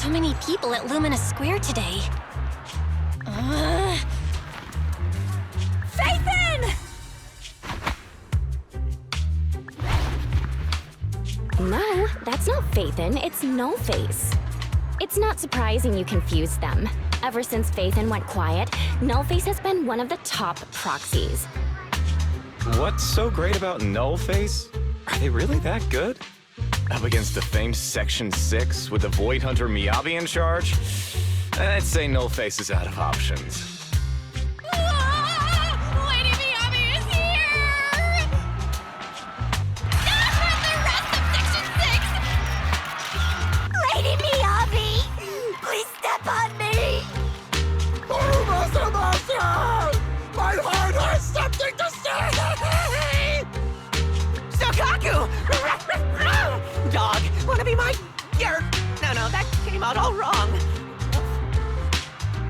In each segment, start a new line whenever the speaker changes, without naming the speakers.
So many people at Luminous Square today.
Phaethon!
No, that's not Phaethon, it's Nullface. It's not surprising you confused them. Ever since Phaethon went quiet, Nullface has been one of the top proxies.
What's so great about Nullface? Are they really that good? Up against the famed Section 6 with the Void Hunter Miyabi in charge? I'd say Nullface is out of options.
Lady Miyabi is here! Not the rest of Section 6!
Lady Miyabi! Please step on me!
My heart has something to say!
Shokaku! Dog, wanna be my... No, that came out all wrong.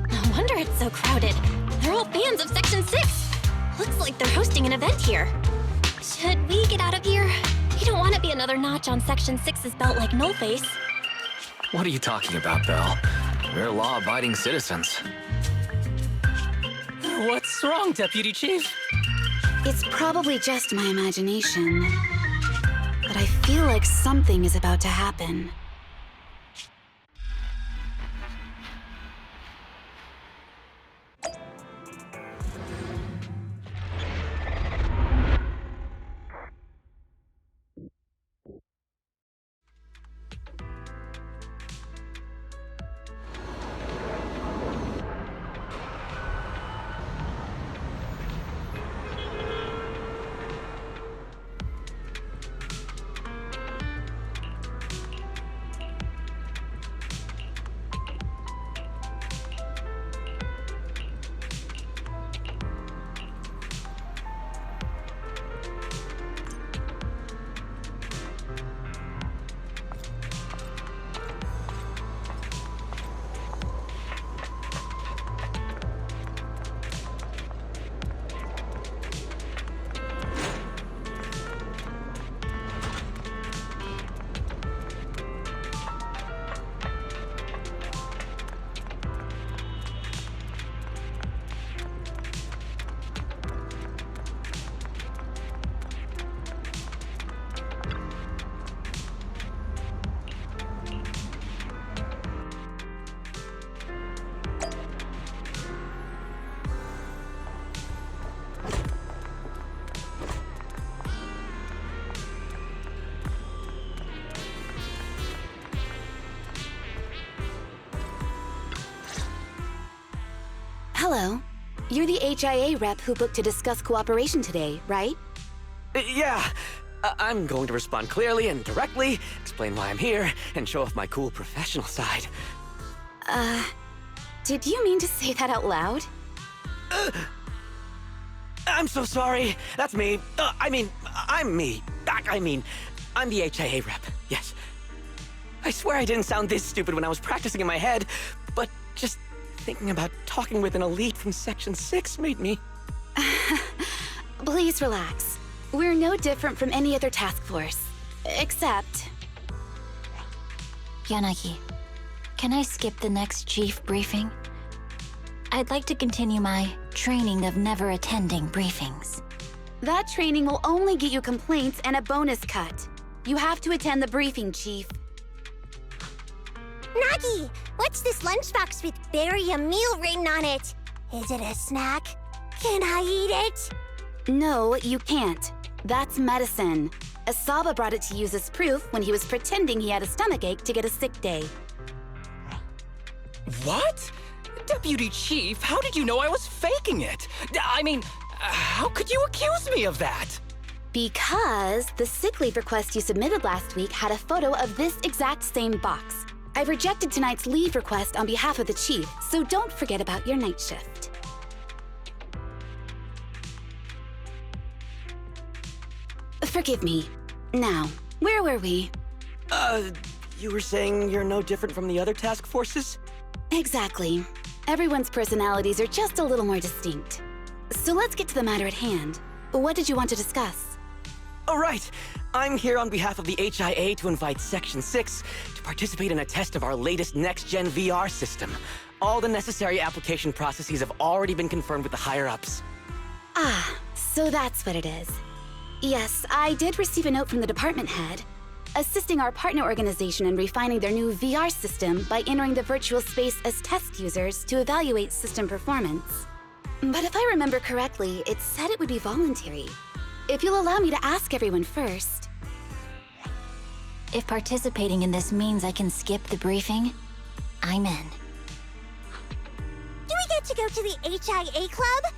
No wonder it's so crowded. They're all fans of Section 6. Looks like they're hosting an event here. Should we get out of here? We don't want to be another notch on Section 6's belt like Nullface.
What are you talking about, Belle? We're law-abiding citizens.
What's wrong, Deputy Chief?
It's probably just my imagination, but I feel like something is about to happen. Hello. You're the HIA rep who booked to discuss cooperation today, right?
Yeah. I'm going to respond clearly and directly, explain why I'm here, and show off my cool professional side.
Did you mean to say that out loud?
I'm so sorry. That's me. I'm me. I'm the HIA rep. Yes. I swear I didn't sound this stupid when I was practicing in my head, but just thinking about talking with an elite from Section 6 made me...
Please relax. We're no different from any other task force. Except...
Yanagi, can I skip the next chief briefing? I'd like to continue my training of never attending briefings.
That training will only get you complaints and a bonus cut. You have to attend the briefing, Chief.
Nagi, what's this lunchbox with berry a meal written on it? Is it a snack? Can I eat it?
No, you can't. That's medicine. Asaba brought it to use as proof when he was pretending he had a stomachache to get a sick day.
What? Deputy Chief, how did you know I was faking it? I mean, how could you accuse me of that?
Because the sick leave request you submitted last week had a photo of this exact same box. I've rejected tonight's leave request on behalf of the Chief, so don't forget about your night shift. Forgive me. Now, where were we?
You were saying you're no different from the other task forces?
Exactly. Everyone's personalities are just a little more distinct. So let's get to the matter at hand. What did you want to discuss?
All right. I'm here on behalf of the HIA to invite Section 6 to participate in a test of our latest next-gen VR system. All the necessary application processes have already been confirmed with the higher-ups.
Ah, so that's what it is. Yes, I did receive a note from the department head, assisting our partner organization in refining their new VR system by entering the virtual space as test users to evaluate system performance. But if I remember correctly, it said it would be voluntary. If you'll allow me to ask everyone first.
If participating in this means I can skip the briefing, I'm in.
Do we get to go to the HIA club?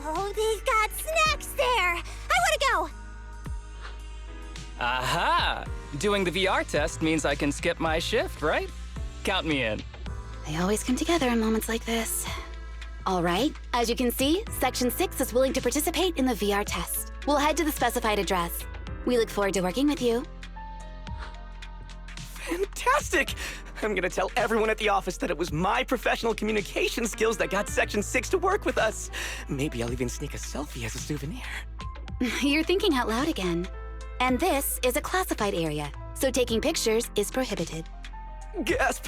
Oh, they've got snacks there! I wanna go!
Aha! Doing the VR test means I can skip my shift, right? Count me in.
They always come together in moments like this. All right, as you can see, Section 6 is willing to participate in the VR test. We'll head to the specified address. We look forward to working with you.
Fantastic! I'm gonna tell everyone at the office that it was my professional communication skills that got Section 6 to work with us. Maybe I'll even sneak a selfie as a souvenir.
You're thinking out loud again. And this is a classified area, so taking pictures is prohibited.
Gasp!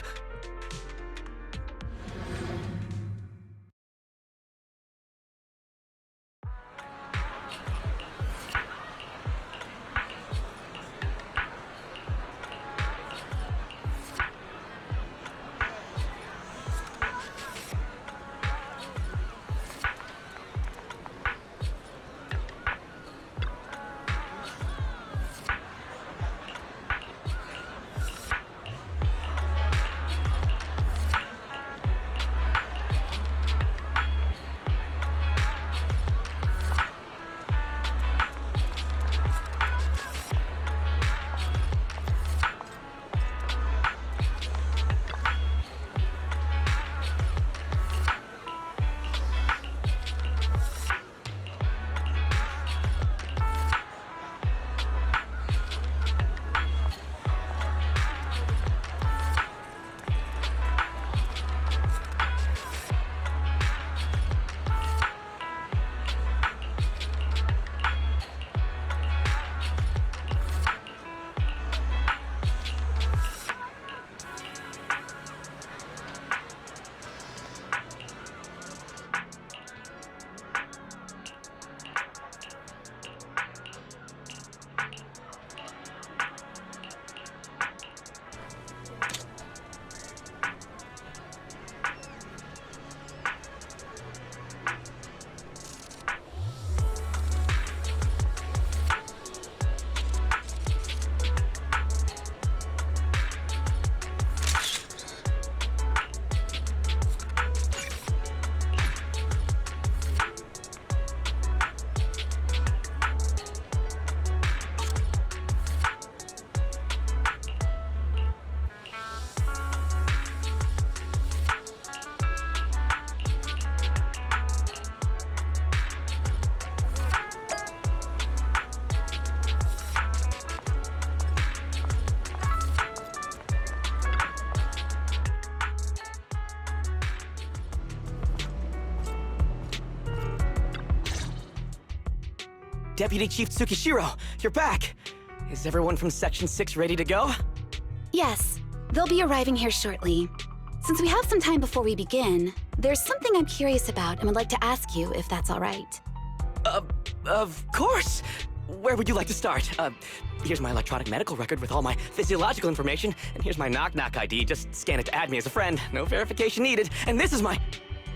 Deputy Chief Tsukishiro, you're back! Is everyone from Section 6 ready to go?
Yes, they'll be arriving here shortly. Since we have some time before we begin, there's something I'm curious about and would like to ask you if that's all right.
Of course! Where would you like to start? Here's my electronic medical record with all my physiological information, and here's my knock-knock ID. Just scan it to add me as a friend. No verification needed. And this is my...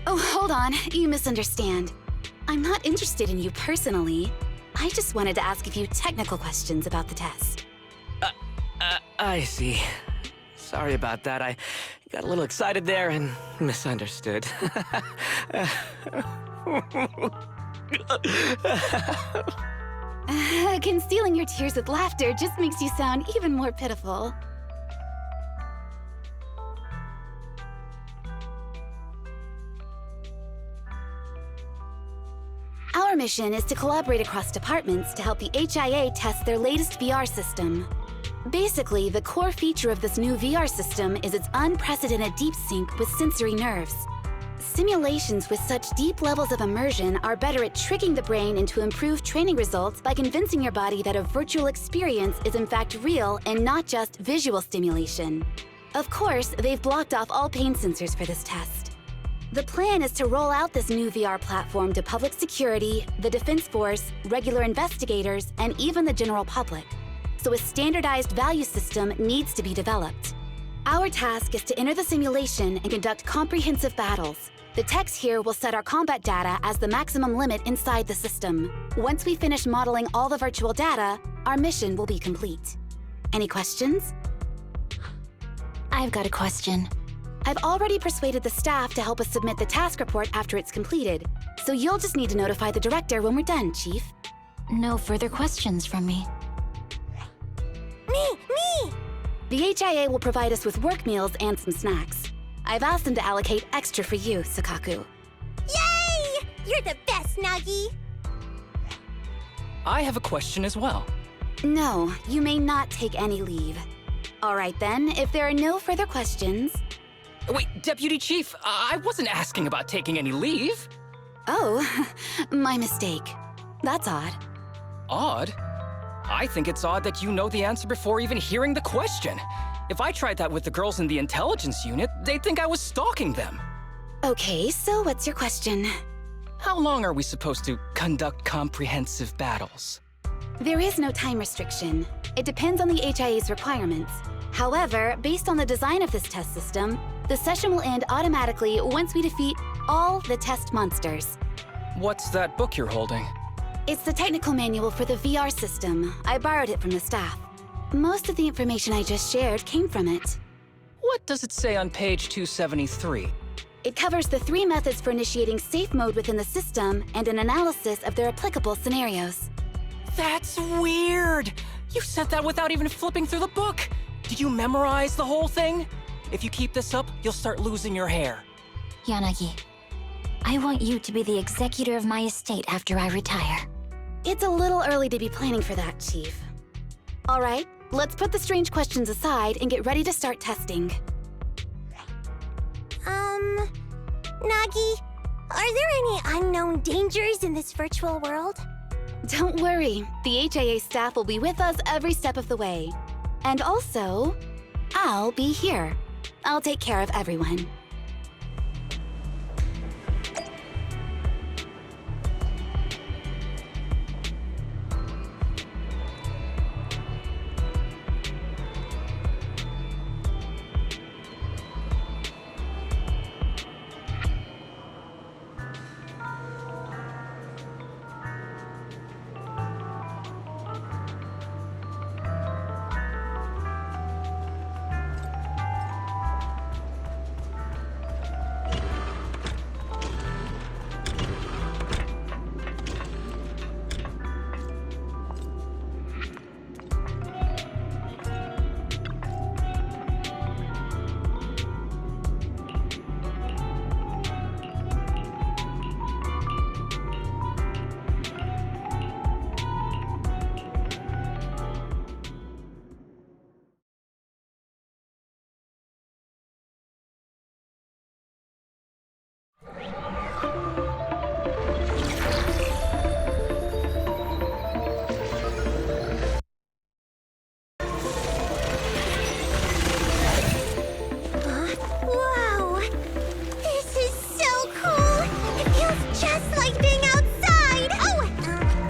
Oh, hold on. You misunderstand. I'm not interested in you personally. I just wanted to ask a few technical questions about the test.
I see. Sorry about that. I got a little excited there and misunderstood.
Concealing your tears with laughter just makes you sound even more pitiful. Our mission is to collaborate across departments to help the HIA test their latest VR system. Basically, the core feature of this new VR system is its unprecedented deep sync with sensory nerves. simulations with such deep levels of immersion are better at tricking the brain into improved training results by convincing your body that a virtual experience is in fact real and not just visual stimulation. Of course, they've blocked off all pain sensors for this test. The plan is to roll out this new VR platform to public security, the Defense Force, regular investigators, and even the general public. So a standardized value system needs to be developed. Our task is to enter the simulation and conduct comprehensive battles. The techs here will set our combat data as the maximum limit inside the system. Once we finish modeling all the virtual data, our mission will be complete. Any questions?
I've got a question.
I've already persuaded the staff to help us submit the task report after it's completed, so you'll just need to notify the director when we're done, Chief.
No further questions from me.
Me!
The HIA will provide us with work meals and some snacks. I've asked them to allocate extra for you, Sakaku.
Yay! You're the best, Nagi!
I have a question as well.
No, you may not take any leave. All right then, if there are no further questions...
Wait, Deputy Chief, I wasn't asking about taking any leave.
Oh, my mistake. That's odd.
Odd? I think it's odd that you know the answer before even hearing the question. If I tried that with the girls in the intelligence unit, they'd think I was stalking them.
Okay, so what's your question?
How long are we supposed to conduct comprehensive battles?
There is no time restriction. It depends on the HIA's requirements. However, based on the design of this test system, the session will end automatically once we defeat all the test monsters.
What's that book you're holding?
It's the technical manual for the VR system. I borrowed it from the staff. Most of the information I just shared came from it.
What does it say on page 273?
It covers the 3 methods for initiating safe mode within the system and an analysis of their applicable scenarios.
That's weird! You said that without even flipping through the book! Did you memorize the whole thing? If you keep this up, you'll start losing your hair.
Yanagi, I want you to be the executor of my estate after I retire.
It's a little early to be planning for that, Chief. All right, let's put the strange questions aside and get ready to start testing.
Nagi, are there any unknown dangers in this virtual world?
Don't worry, the HIA staff will be with us every step of the way. And also, I'll be here. I'll take care of everyone.
Wow! This is so cool! It feels just like being outside! Oh!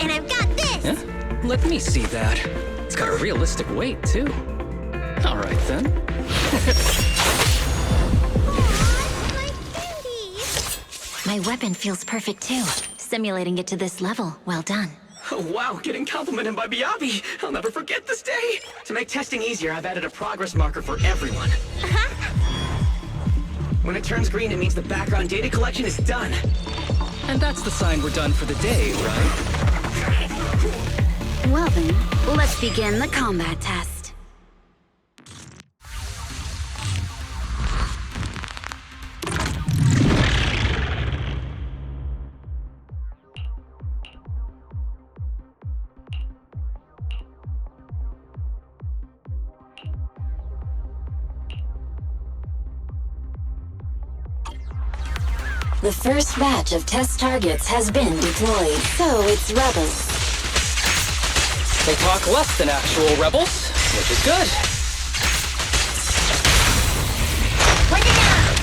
And I've got this!
Yeah? Let me see that. It's got a realistic weight, too. All right, then.
Aw, my candy!
My weapon feels perfect too. Simulating it to this level, well done.
Oh, wow, getting complimented by Biabi. I'll never forget this day. To make testing easier, I've added a progress marker for everyone. When it turns green, it means the background data collection is done.
And that's the sign we're done for the day, right?
Well then, let's begin the combat test.
The first batch of test targets has been deployed.
So it's rebels.
They talk less than actual rebels, which is good.
Bring it down!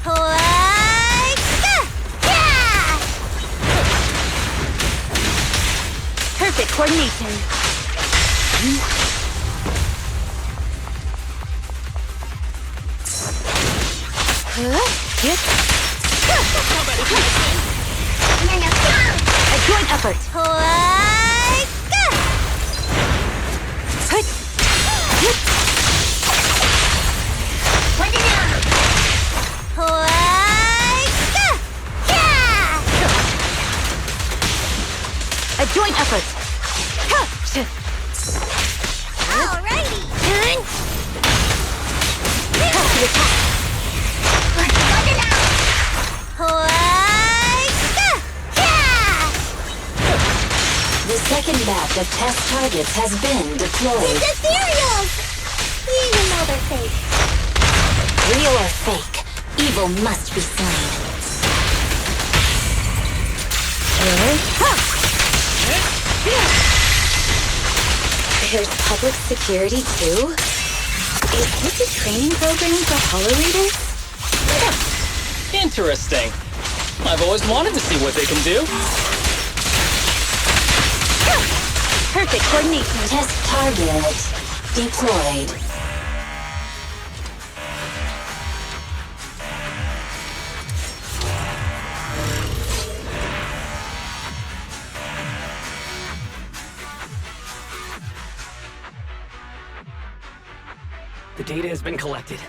Like, yeah!
Perfect coordination. Yes. A joint effort.
Like, bring it down! Like, yeah!
A joint effort.
Alrighty!
To attack.
Bring it down! Like, yeah!
The second batch of test targets has been deployed.
The cereals! Even though they're fake.
Real or fake, evil must be slain.
There's public security too? Is this a training program for holo readers?
Interesting. I've always wanted to see what they can do.
Perfect coordination.
Test target deployed.
The data has been collected,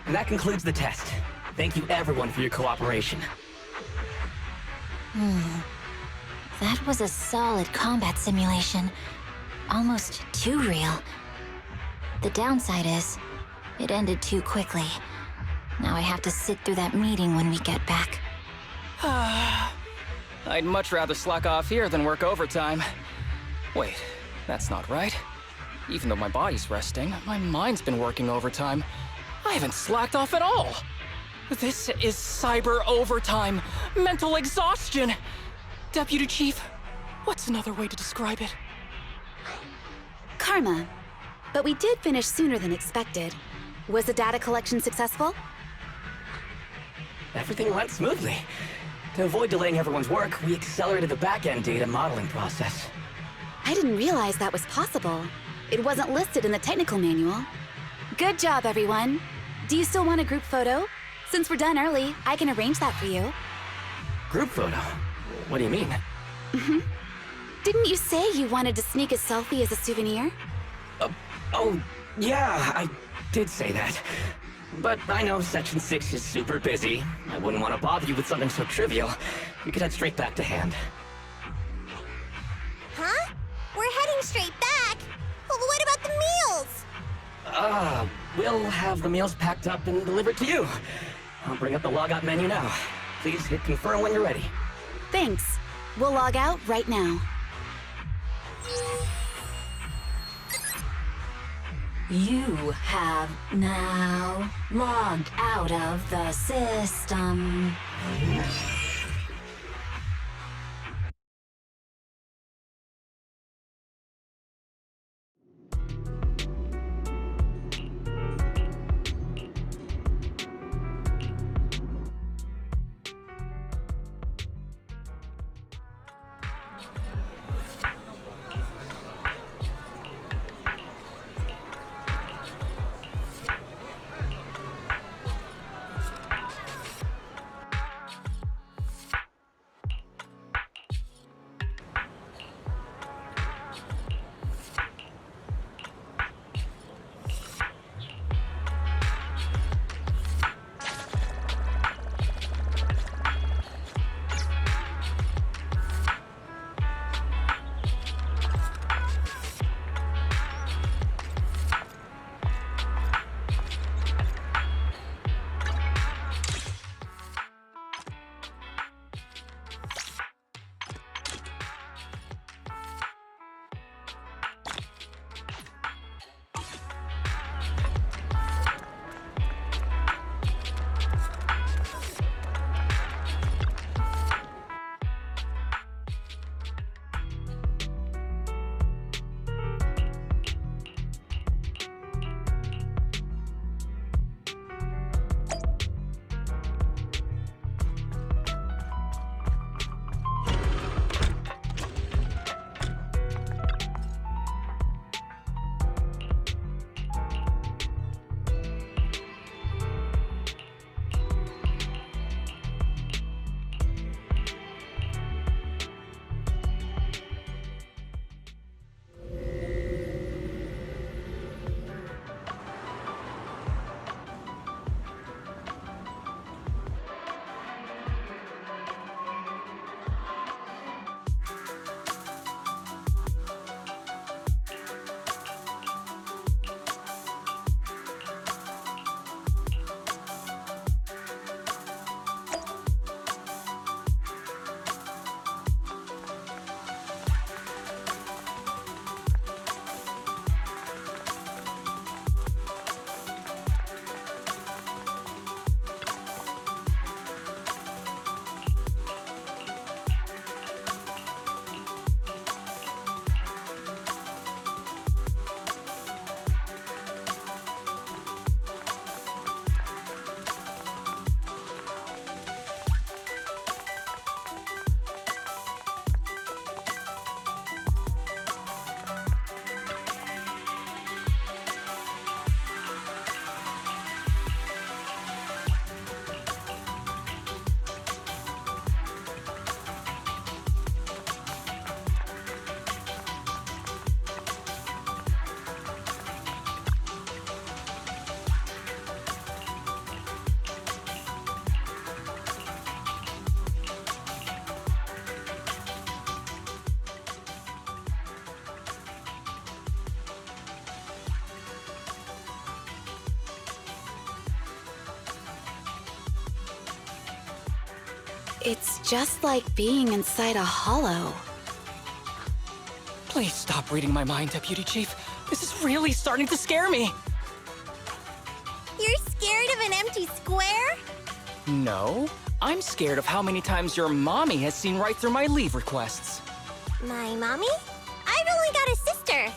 and that concludes the test. Thank you everyone for your cooperation.
That was a solid combat simulation. Almost too real. The downside is, it ended too quickly. Now I have to sit through that meeting when we get back.
I'd much rather slack off here than work overtime. Wait, that's not right. Even though my body's resting, my mind's been working overtime. I haven't slacked off at all. This is cyber overtime. Mental exhaustion. Deputy Chief, what's another way to describe it?
Karma. But we did finish sooner than expected. Was the data collection successful?
Everything went smoothly. To avoid delaying everyone's work, we accelerated the back-end data modeling process.
I didn't realize that was possible. It wasn't listed in the technical manual. Good job, everyone. Do you still want a group photo? Since we're done early, I can arrange that for you.
Group photo? What do you mean?
Didn't you say you wanted to sneak a selfie as a souvenir?
Oh, yeah, I did say that. But I know Section 6 is super busy. I wouldn't want to bother you with something so trivial. We could head straight back to hand.
Huh? We're heading straight back? Well, what about the meals?
We'll have the meals packed up and delivered to you. I'll bring up the logout menu now. Please hit confirm when you're ready.
Thanks. We'll log out right now.
You have now logged out of the system.
It's just like being inside a hollow.
Please stop reading my mind, Deputy Chief. This is really starting to scare me.
You're scared of an empty square?
No, I'm scared of how many times your mommy has seen right through my leave requests.
My mommy? I've only got a sister.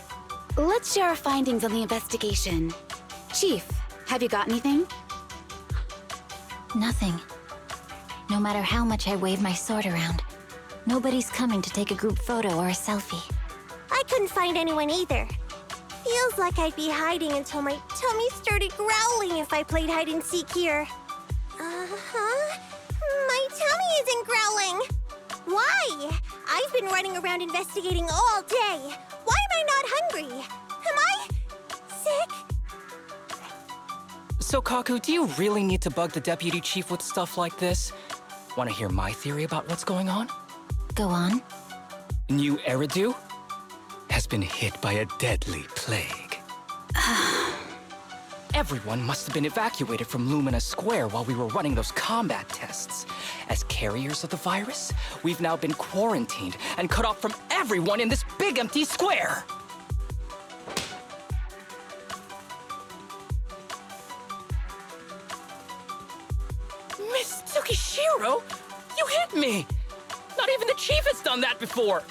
Let's share our findings on the investigation. Chief, have you got anything?
Nothing. No matter how much I wave my sword around, nobody's coming to take a group photo or a selfie.
I couldn't find anyone either. Feels like I'd be hiding until my tummy started growling if I played hide and seek here. Uh-huh. My tummy isn't growling. Why? I've been running around investigating all day. Why am I not hungry? Am I sick?
So, Kaku, do you really need to bug the Deputy Chief with stuff like this? Want to hear my theory about what's going on?
Go on.
New Eridu has been hit by a deadly plague. Everyone must have been evacuated from Lumina Square while we were running those combat tests. As carriers of the virus, we've now been quarantined and cut off from everyone in this big empty square. Miss Tsukishiro, you hit me! Not even the Chief has done that before!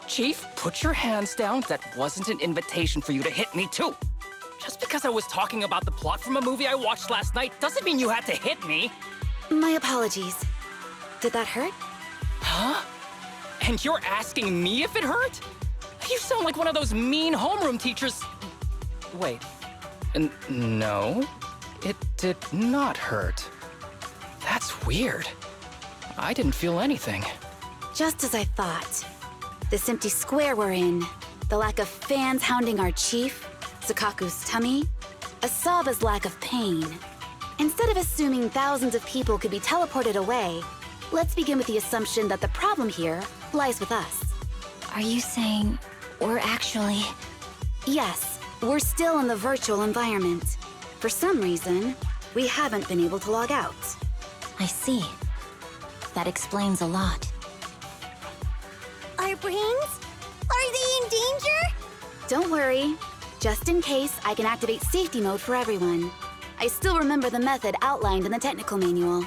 Chief, put your hands down. That wasn't an invitation for you to hit me, too. Just because I was talking about the plot from a movie I watched last night doesn't mean you had to hit me.
My apologies. Did that hurt?
Huh? And you're asking me if it hurt? You sound like one of those mean homeroom teachers. Wait. No, it did not hurt. That's weird. I didn't feel anything.
Just as I thought. This empty square we're in, the lack of fans hounding our chief, Sukaku's tummy, Asaba's lack of pain. Instead of assuming thousands of people could be teleported away, let's begin with the assumption that the problem here lies with us.
Are you saying we're actually...
Yes, we're still in the virtual environment. For some reason, we haven't been able to log out.
I see. That explains a lot.
Our brains? Are they in danger?
Don't worry. Just in case, I can activate safety mode for everyone. I still remember the method outlined in the technical manual.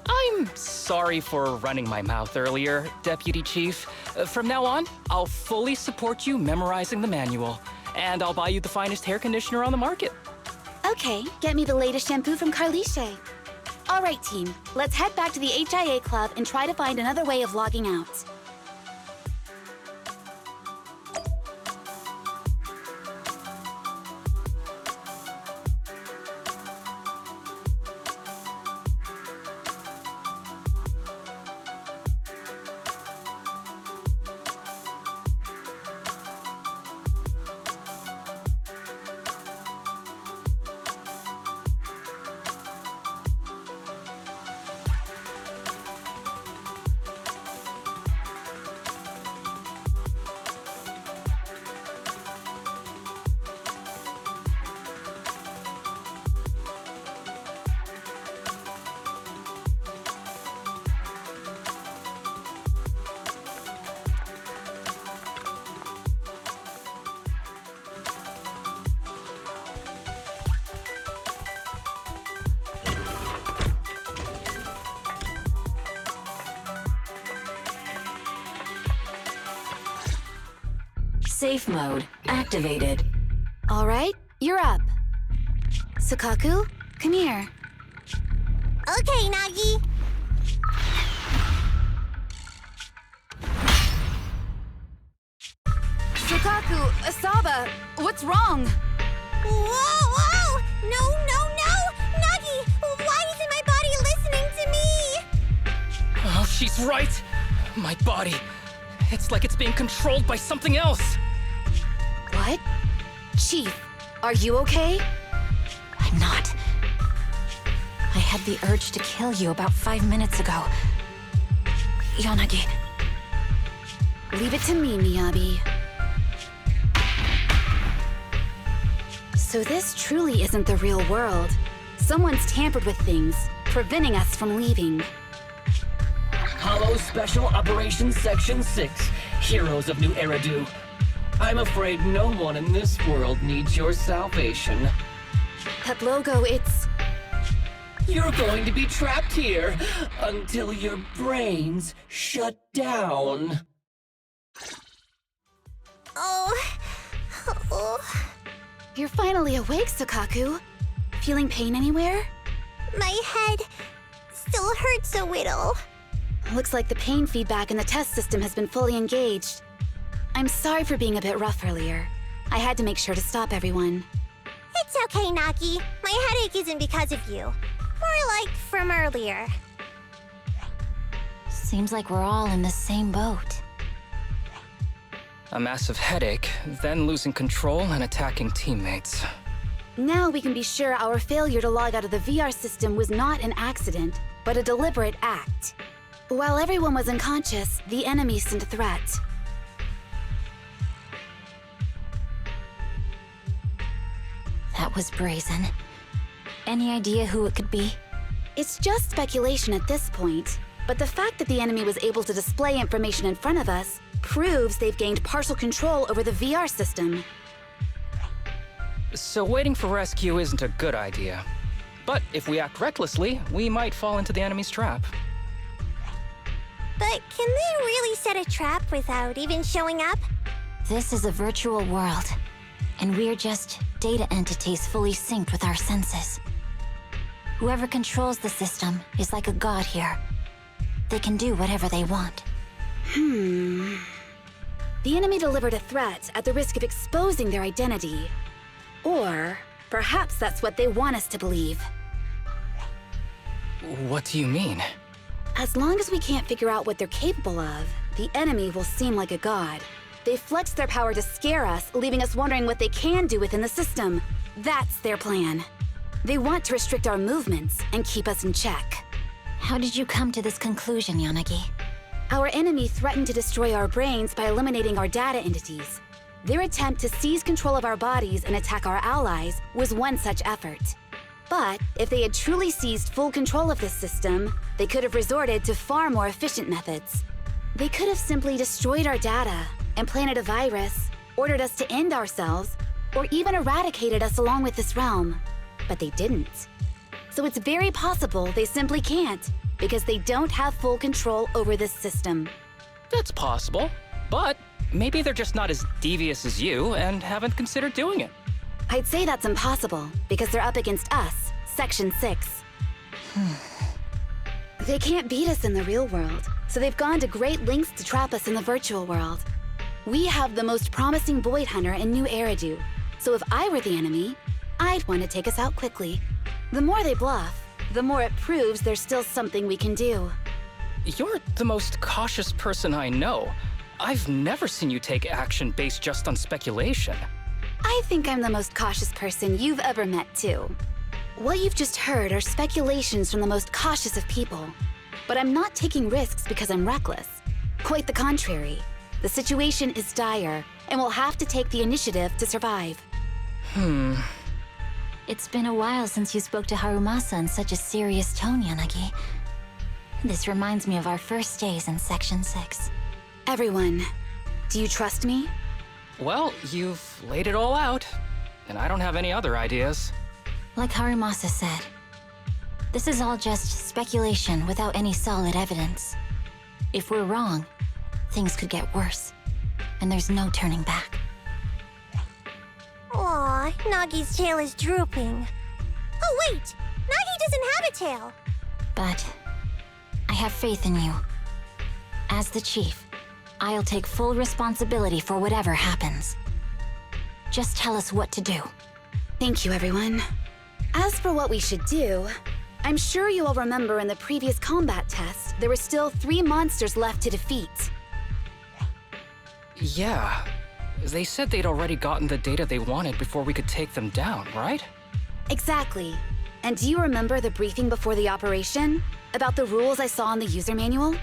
I'm sorry for running my mouth earlier, Deputy Chief. From now on, I'll fully support you memorizing the manual. And I'll buy you the finest hair conditioner on the market.
Okay, get me the latest shampoo from Carliche. All right, team. Let's head back to the HIA Club and try to find another way of logging out.
Safe mode activated.
All right, you're up. Sukaku, come here.
Okay, Nagi.
Sukaku, Asaba, what's wrong?
Whoa! No! Nagi, why isn't my body listening to me?
Oh, she's right. My body. It's like it's being controlled by something else.
What? Chief, are you okay?
I'm not. I had the urge to kill you about 5 minutes ago. Yanagi.
Leave it to me, Miyabi. So this truly isn't the real world. Someone's tampered with things, preventing us from leaving.
Hollow Special Operations Section 6, Heroes of New Eridu. I'm afraid no one in this world needs your salvation.
That logo, it's...
You're going to be trapped here until your brains shut down.
Oh.
You're finally awake, Sukaku. Feeling pain anywhere?
My head still hurts a little.
Looks like the pain feedback in the test system has been fully engaged. I'm sorry for being a bit rough earlier. I had to make sure to stop everyone.
It's okay, Nagi. My headache isn't because of you. More like from earlier.
Seems like we're all in the same boat.
A massive headache, then losing control and attacking teammates.
Now we can be sure our failure to log out of the VR system was not an accident, but a deliberate act. While everyone was unconscious, the enemy sent a threat.
That was brazen. Any idea who it could be?
It's just speculation at this point, but the fact that the enemy was able to display information in front of us proves they've gained partial control over the VR system.
So waiting for rescue isn't a good idea. But if we act recklessly, we might fall into the enemy's trap.
But can they really set a trap without even showing up?
This is a virtual world, and we're just data entities fully synced with our senses. Whoever controls the system is like a god here. They can do whatever they want.
The enemy delivered a threat at the risk of exposing their identity. Or perhaps that's what they want us to believe.
What do you mean?
As long as we can't figure out what they're capable of, the enemy will seem like a god. They flex their power to scare us, leaving us wondering what they can do within the system. That's their plan. They want to restrict our movements and keep us in check.
How did you come to this conclusion, Yanagi?
Our enemy threatened to destroy our brains by eliminating our data entities. Their attempt to seize control of our bodies and attack our allies was one such effort. But if they had truly seized full control of this system, they could have resorted to far more efficient methods. They could have simply destroyed our data, implanted a virus, ordered us to end ourselves, or even eradicated us along with this realm. But they didn't. So it's very possible they simply can't, because they don't have full control over this system.
That's possible, but maybe they're just not as devious as you and haven't considered doing it.
I'd say that's impossible, because they're up against us, Section 6. They can't beat us in the real world, so they've gone to great lengths to trap us in the virtual world. We have the most promising Void Hunter in New Eridu, so if I were the enemy, I'd want to take us out quickly. The more they bluff, the more it proves there's still something we can do.
You're the most cautious person I know. I've never seen you take action based just on speculation.
I think I'm the most cautious person you've ever met, too. What you've just heard are speculations from the most cautious of people. But I'm not taking risks because I'm reckless. Quite the contrary. The situation is dire, and we'll have to take the initiative to survive.
It's been a while since you spoke to Harumasa in such a serious tone, Yanagi. This reminds me of our first days in Section 6.
Everyone, do you trust me?
Well, you've laid it all out, and I don't have any other ideas.
Like Harumasa said, this is all just speculation without any solid evidence. If we're wrong, things could get worse, and there's no turning back.
Aw, Nagi's tail is drooping. Oh wait, Nagi doesn't have a tail.
But I have faith in you. As the chief, I'll take full responsibility for whatever happens. Just tell us what to do.
Thank you, everyone. As for what we should do, I'm sure you all remember in the previous combat test, there were still 3 monsters left to defeat.
Yeah. They said they'd already gotten the data they wanted before we could take them down, right?
Exactly. And do you remember the briefing before the operation? About the rules I saw in the user manual?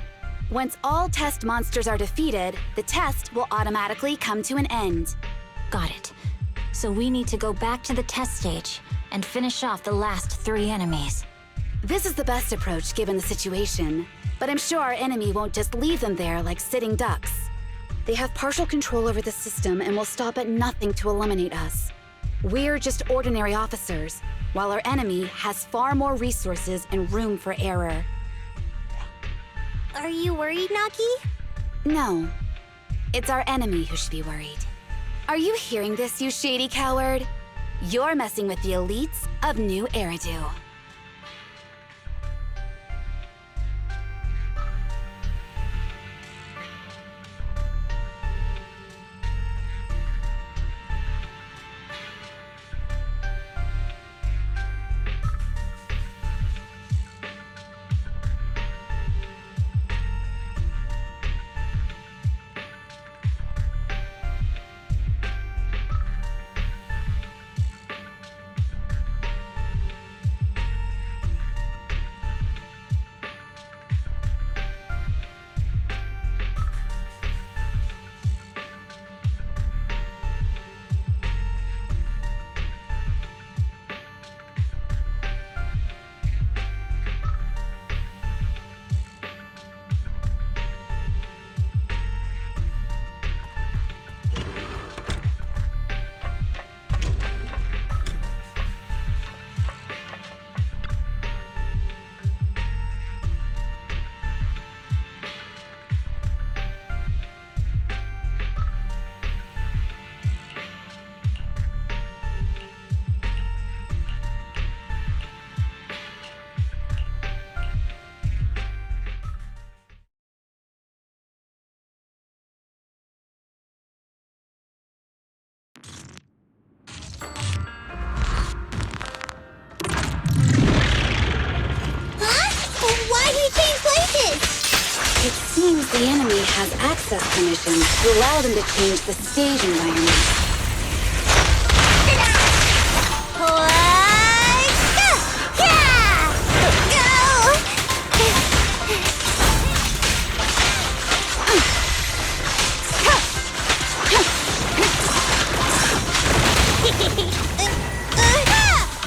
Once all test monsters are defeated, the test will automatically come to an end.
Got it. So we need to go back to the test stage and finish off the last 3 enemies.
This is the best approach given the situation, but I'm sure our enemy won't just leave them there like sitting ducks. They have partial control over the system and will stop at nothing to eliminate us. We're just ordinary officers, while our enemy has far more resources and room for error.
Are you worried, Naki?
No. It's our enemy who should be worried. Are you hearing this, you shady coward? You're messing with the elites of New Eridu. It seems the enemy has access permissions to allow them to change the stage environment.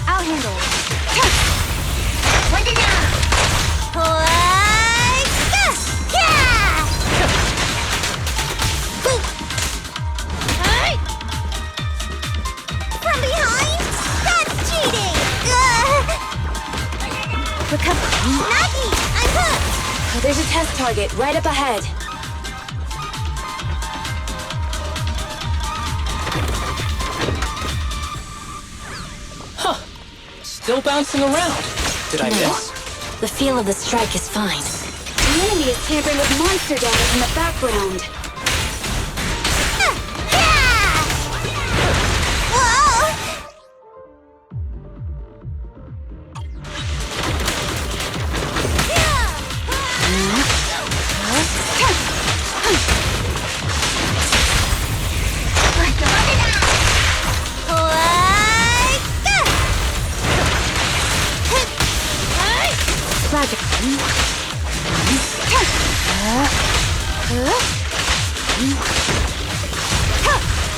I'll handle it. From behind? That's cheating! Naki, I'm hooked!
There's a test target right up ahead.
Huh. Still bouncing around. Did I miss?
The feel of the strike is fine.
The enemy is tampering with monster data in the background.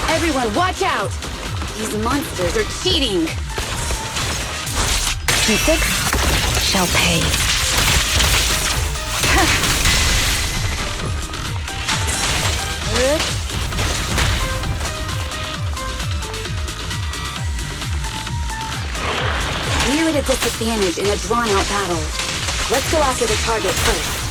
Everyone, watch out! These monsters are cheating!
Six shall pay.
We're at a disadvantage in a drawn-out battle. Let's go after the target first.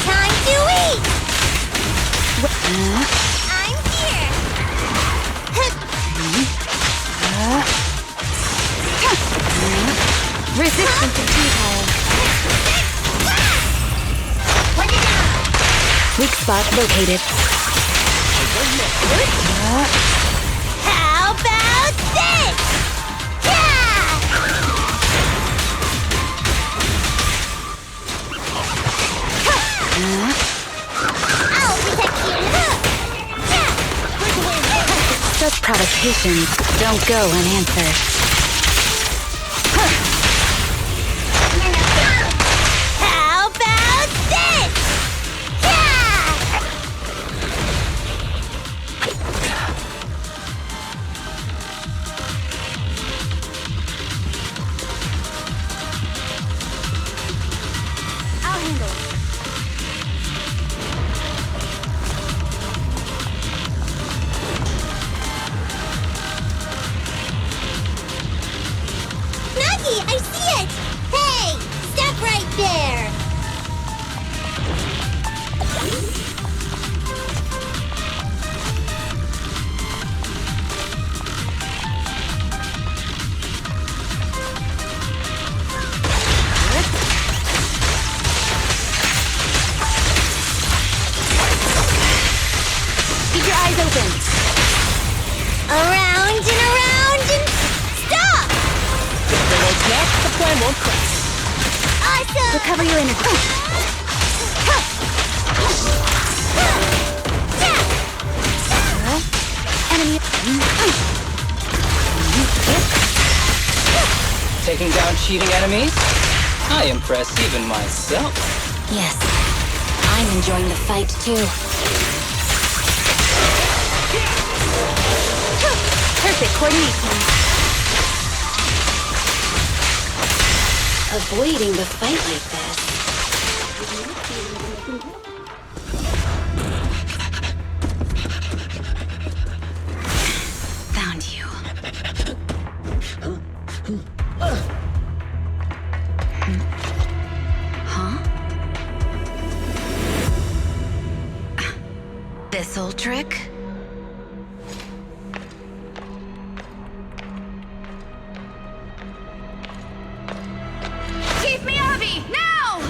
Time to eat! I'm here!
Resistance to futile.
Weak spot located.
How about this? I'll protect you!
Such provocations don't go unanswered.
How about this?
recover your energy. Enemy.
Taking down cheating enemies? I impress even myself.
Yes, I'm enjoying the fight too.
Perfect coordination. Avoiding the fight like this. Found you. Huh? This old trick? Chief Miyabi, now!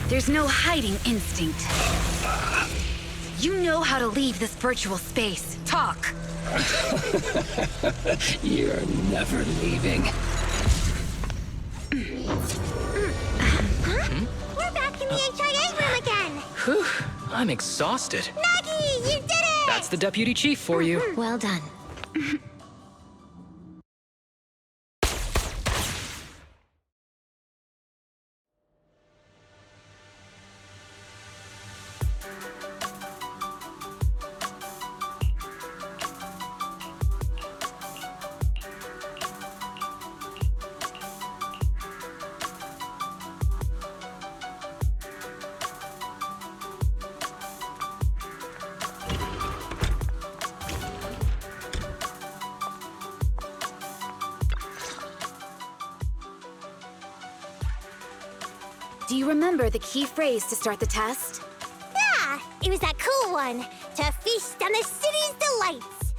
There's no hiding instinct. You know how to leave this virtual space. Talk.
You're never leaving.
We're back in the HIA room again!
Whew, I'm exhausted.
Nagi, you did it!
That's the deputy chief for you.
Well done.
Do you remember the key phrase to start the test?
Yeah, it was that cool one. To feast on the city's delights.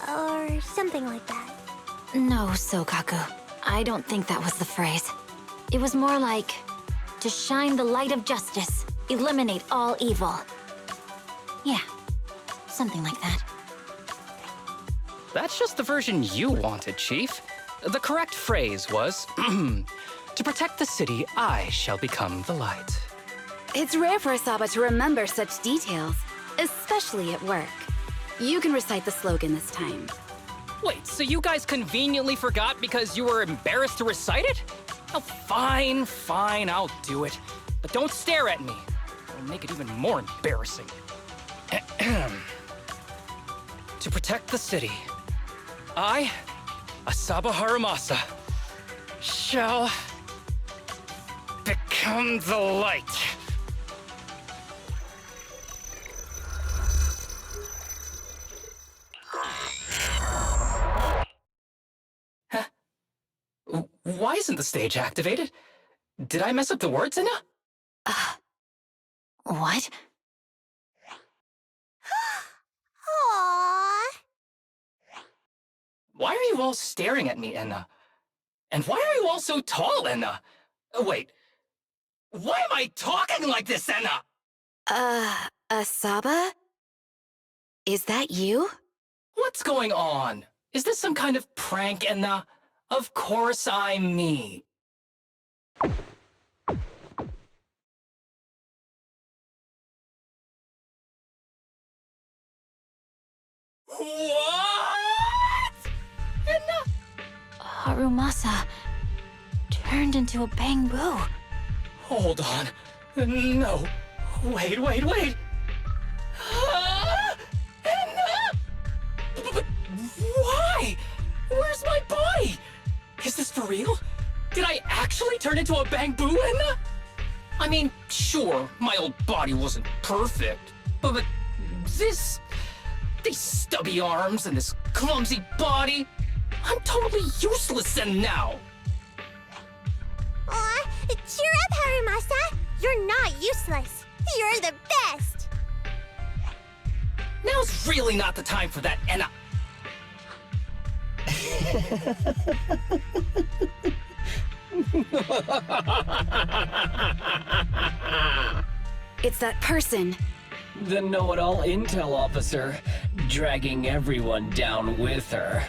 Or something like that.
No, Sokaku. I don't think that was the phrase. It was more like, to shine the light of justice, eliminate all evil. Yeah, something like that.
That's just the version you wanted, Chief. The correct phrase was, to protect the city, I shall become the light.
It's rare for Asaba to remember such details, especially at work. You can recite the slogan this time.
Wait, so you guys conveniently forgot because you were embarrassed to recite it? Oh, fine, I'll do it. But don't stare at me. It'll make it even more embarrassing. To protect the city, I, Asaba Harumasa, shall become the light. Huh? Why isn't the stage activated? Did I mess up the words, Inna?
What?
Aww.
Why are you all staring at me, Enna? And why are you all so tall, Enna? Wait, why am I talking like this, Enna?
Asaba? Is that you?
What's going on? Is this some kind of prank, Enna? Of course I'm me. What? Enna?
Harumasa turned into a bamboo.
Hold on. No. Wait. Enna! But why? Where's my body? Is this for real? Did I actually turn into a bamboo, Enna? I mean, sure, my old body wasn't perfect, but this... these stubby arms and this clumsy body... I'm totally useless now!
Aw, cheer up, Harumasa. You're not useless. You're the best.
Now's really not the time for that, Enna.
It's that person.
The know-it-all intel officer, dragging everyone down with her.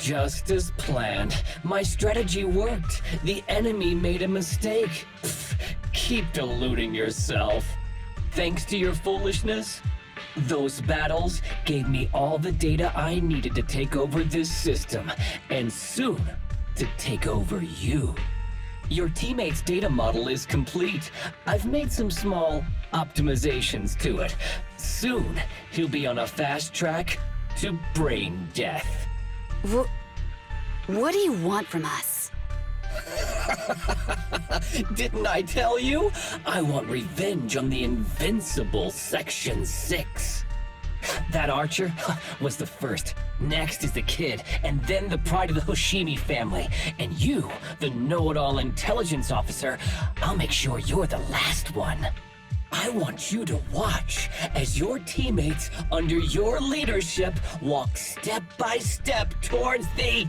Just as planned. My strategy worked. The enemy made a mistake. Pfft, keep deluding yourself. Thanks to your foolishness, those battles gave me all the data I needed to take over this system, and soon to take over you. Your teammate's data model is complete. I've made some small optimizations to it. Soon, he'll be on a fast track to brain death.
What do you want from us?
Didn't I tell you? I want revenge on the invincible Section 6. That archer was the first. Next is the kid, and then the pride of the Hoshimi family. And you, the know-it-all intelligence officer, I'll make sure you're the last one. I want you to watch as your teammates under your leadership walk step by step towards the...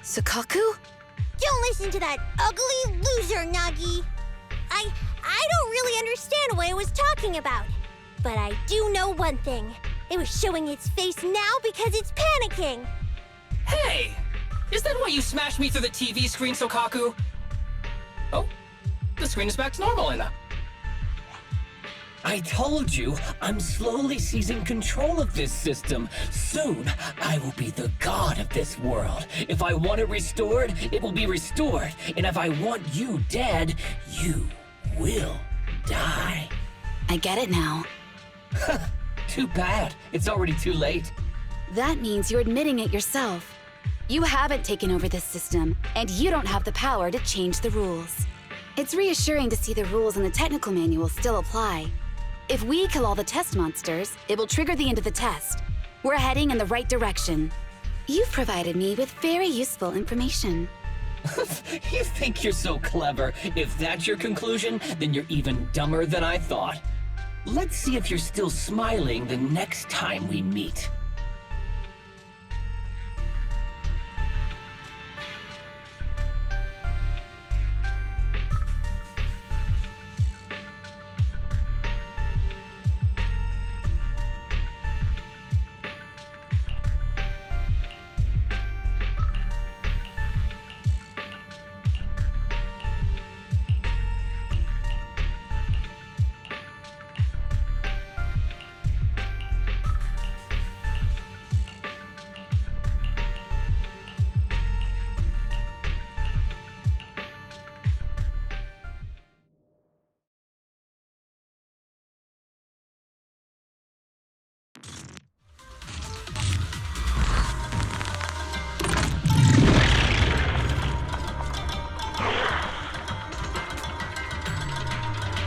Sukaku?
Don't listen to that ugly loser, Nagi. I don't really understand what it was talking about. But I do know one thing. It was showing its face now because it's panicking.
Hey! Is that why you smashed me through the TV screen, Sokaku? Oh, the screen is back to normal, Inna.
I told you, I'm slowly seizing control of this system. Soon, I will be the god of this world. If I want it restored, it will be restored. And if I want you dead, you will die.
I get it now.
Too bad. It's already too late.
That means you're admitting it yourself. You haven't taken over this system, and you don't have the power to change the rules. It's reassuring to see the rules in the technical manual still apply. If we kill all the test monsters, it will trigger the end of the test. We're heading in the right direction. You've provided me with very useful information.
You think you're so clever. If that's your conclusion, then you're even dumber than I thought. Let's see if you're still smiling the next time we meet.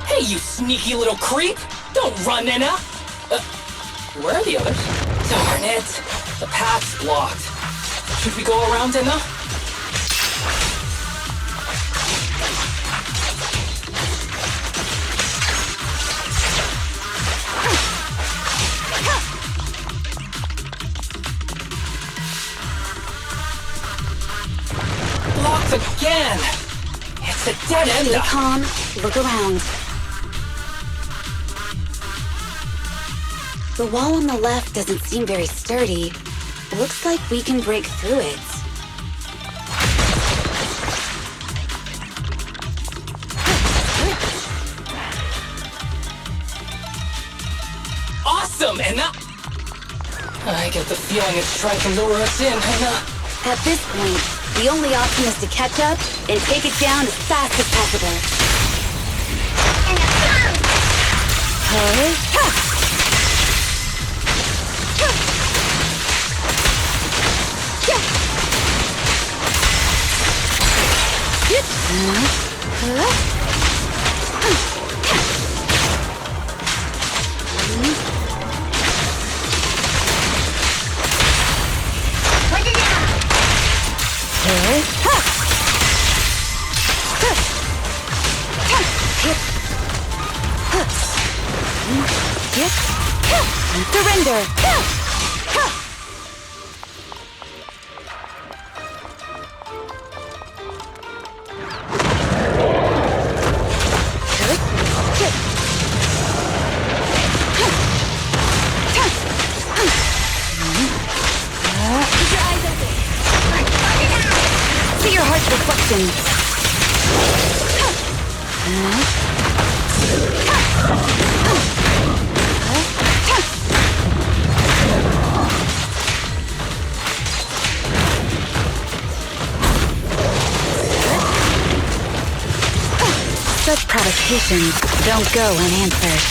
Hey, you sneaky little creep! Don't run, Inna! Where are the others? Darn it! The path's blocked. Should we go around, Inna? Blocked again! It's a dead end!
Stay calm. Look around. The wall on the left doesn't seem very sturdy. Looks like we can break through it.
Awesome, Inna! I get the feeling it's trying to lure us in, Inna.
At this point, the only option is to catch up and take it down as fast as possible. Surrender! Such provocations don't go unanswered.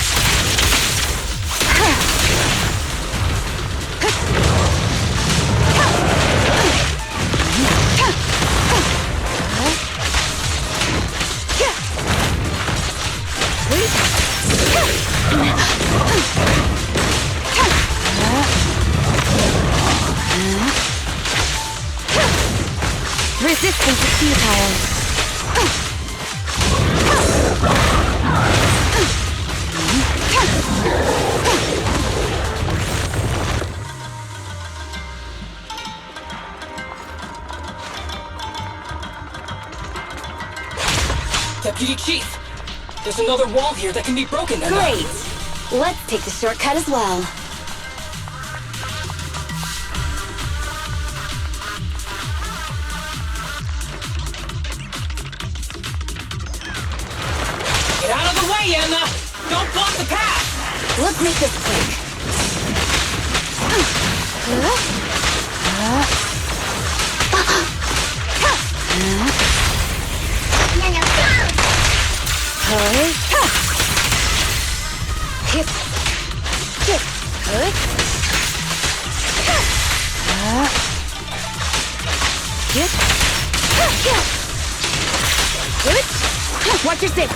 Resistance is futile.
Deputy Chief! There's another wall here that can be broken.
Great! Let's take the shortcut as well.
Get out of the way, Anna! Don't block the path!
Let's make this quick. Watch your six.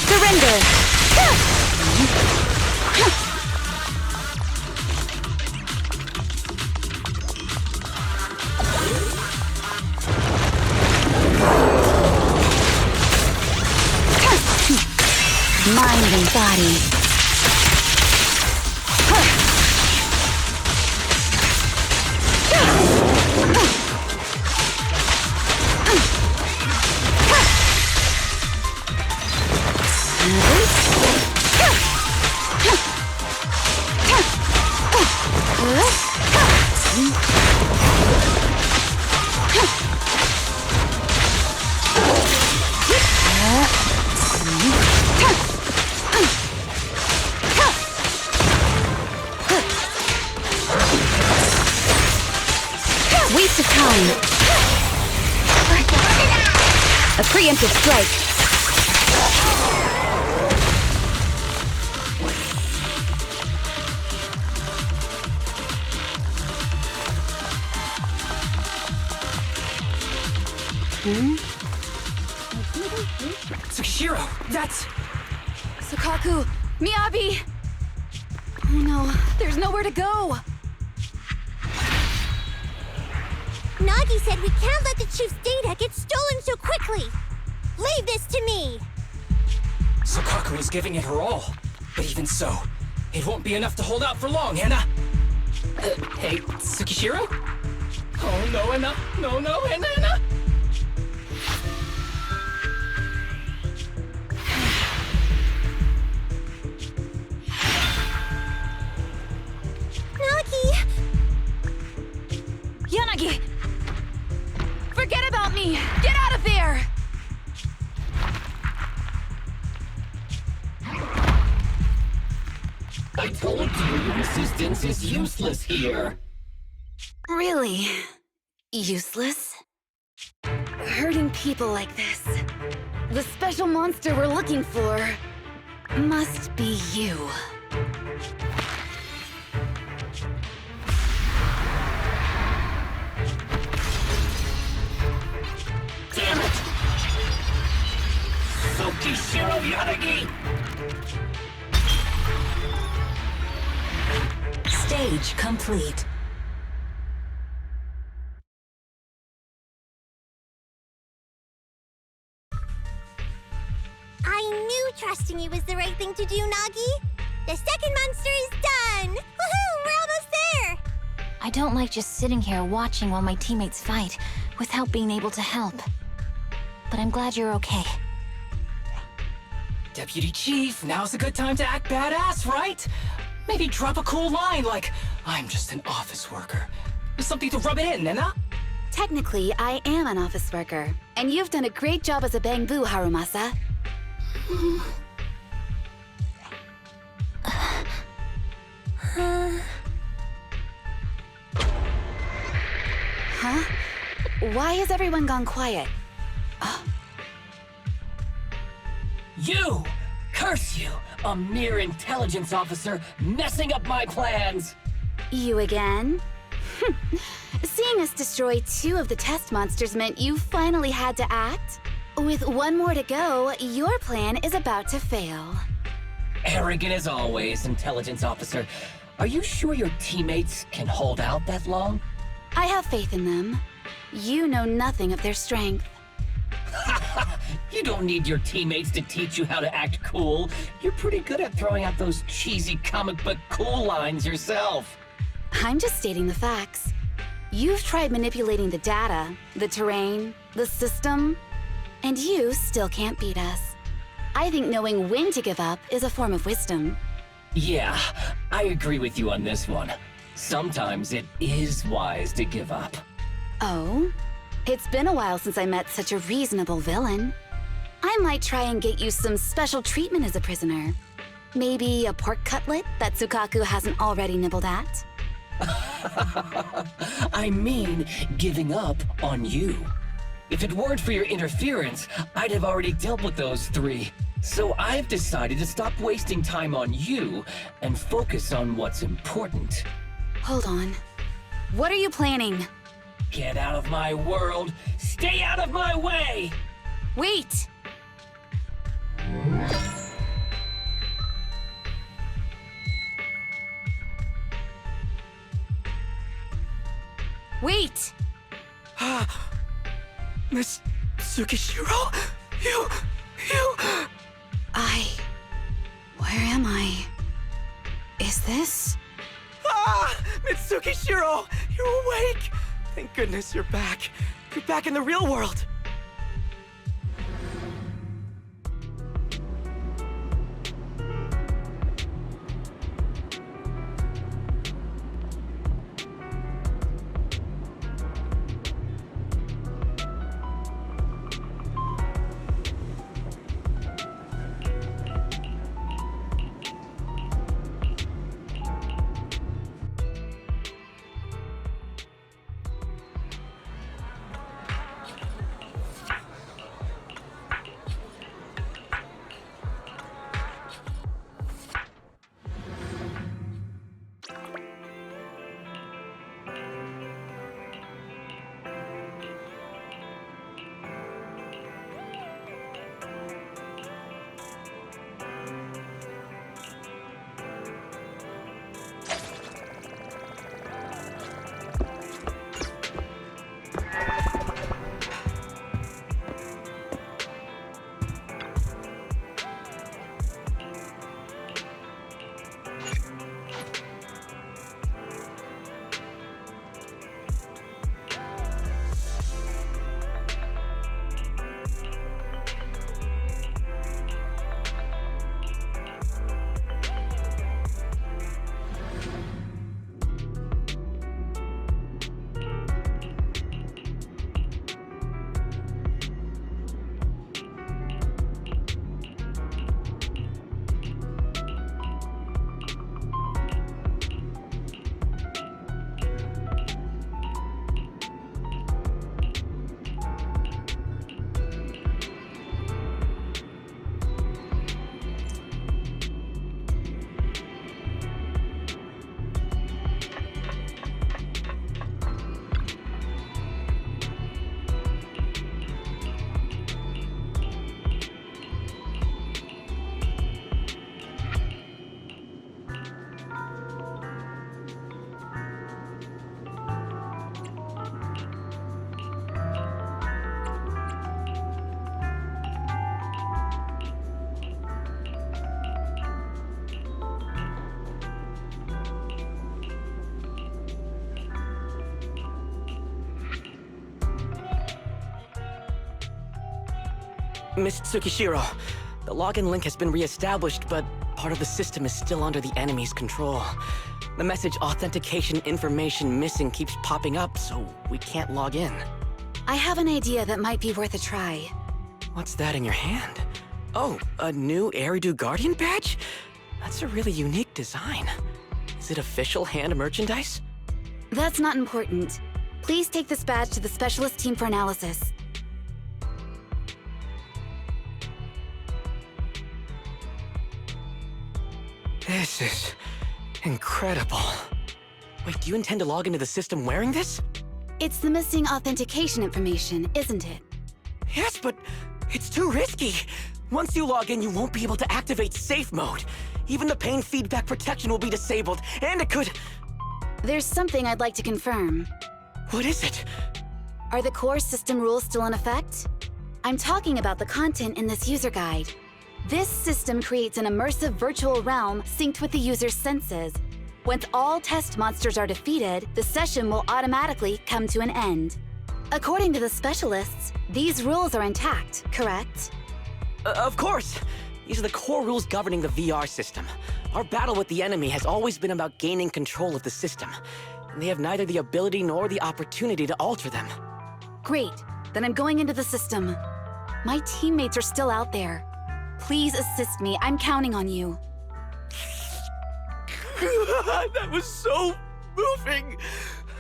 Surrender. Mind and body. Waste of time. A preemptive strike.
Tsukishiro, that's...
Sukaku, Miyabi! Oh no, there's nowhere to go!
Nagi said we can't let the chief's data get stolen so quickly. Leave this to me.
Sukaku is giving it her all. But even so, it won't be enough to hold out for long, Anna. Hey, Tsukishiro? Oh no, Anna. No, Anna.
Yanagi! Forget about me! Get out of there!
I told you your resistance is useless here.
Really? Useless? Hurting people like this. The special monster we're looking for must be you.
Damn it! Tsukishiro Yanagi!
Stage complete.
I knew trusting you was the right thing to do, Nagi. The second monster is done! Woohoo! We're almost there!
I don't like just sitting here watching while my teammates fight without being able to help. But I'm glad you're okay.
Deputy Chief, now's a good time to act badass, right? Maybe drop a cool line like, I'm just an office worker. Something to rub it in, Nena?
Technically, I am an office worker, and you've done a great job as a bamboo, Harumasa. Huh? Why has everyone gone quiet?
You! Curse you! A mere intelligence officer messing up my plans!
You again? Seeing us destroy 2 of the test monsters meant you finally had to act? With 1 more to go, your plan is about to fail.
Arrogant as always, intelligence officer. Are you sure your teammates can hold out that long?
I have faith in them. You know nothing of their strength.
You don't need your teammates to teach you how to act cool. You're pretty good at throwing out those cheesy comic book cool lines yourself.
I'm just stating the facts. You've tried manipulating the data, the terrain, the system, and you still can't beat us. I think knowing when to give up is a form of wisdom.
Yeah, I agree with you on this one. Sometimes it is wise to give up.
Oh? It's been a while since I met such a reasonable villain. I might try and get you some special treatment as a prisoner. Maybe a pork cutlet that Tsukaku hasn't already nibbled at?
I mean, giving up on you. If it weren't for your interference, I'd have already dealt with those 3. So I've decided to stop wasting time on you and focus on what's important.
Hold on. What are you planning?
Get out of my world! Stay out of my way!
Wait! Wait!
Miss Tsukishiro? You...
Where am I? Is this?
Mitsukishiro! You're awake! Thank goodness you're back. You're back in the real world. Miss Tsukishiro, the login link has been re-established, but part of the system is still under the enemy's control. The message authentication information missing keeps popping up, so we can't log in.
I have an idea that might be worth a try.
What's that in your hand? Oh, a new Eridu Guardian badge? That's a really unique design. Is it official hand merchandise?
That's not important. Please take this badge to the specialist team for analysis.
This is incredible. Wait, do you intend to log into the system wearing this?
It's the missing authentication information, isn't it?
Yes, but it's too risky. Once you log in, you won't be able to activate safe mode. Even the pain feedback protection will be disabled, and it could...
There's something I'd like to confirm.
What is it?
Are the core system rules still in effect? I'm talking about the content in this user guide. This system creates an immersive virtual realm synced with the user's senses. Once all test monsters are defeated, the session will automatically come to an end. According to the specialists, these rules are intact, correct?
Of course! These are the core rules governing the VR system. Our battle with the enemy has always been about gaining control of the system, and they have neither the ability nor the opportunity to alter them.
Great, then I'm going into the system. My teammates are still out there. Please assist me, I'm counting on you.
That was so moving!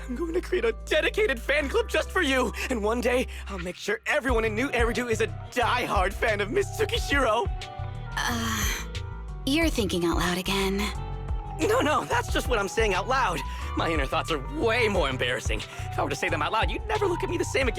I'm going to create a dedicated fan club just for you, and one day, I'll make sure everyone in New Eridu is a die-hard fan of Miss Tsukishiro!
You're thinking out loud again.
No, that's just what I'm saying out loud. My inner thoughts are way more embarrassing. If I were to say them out loud, you'd never look at me the same again.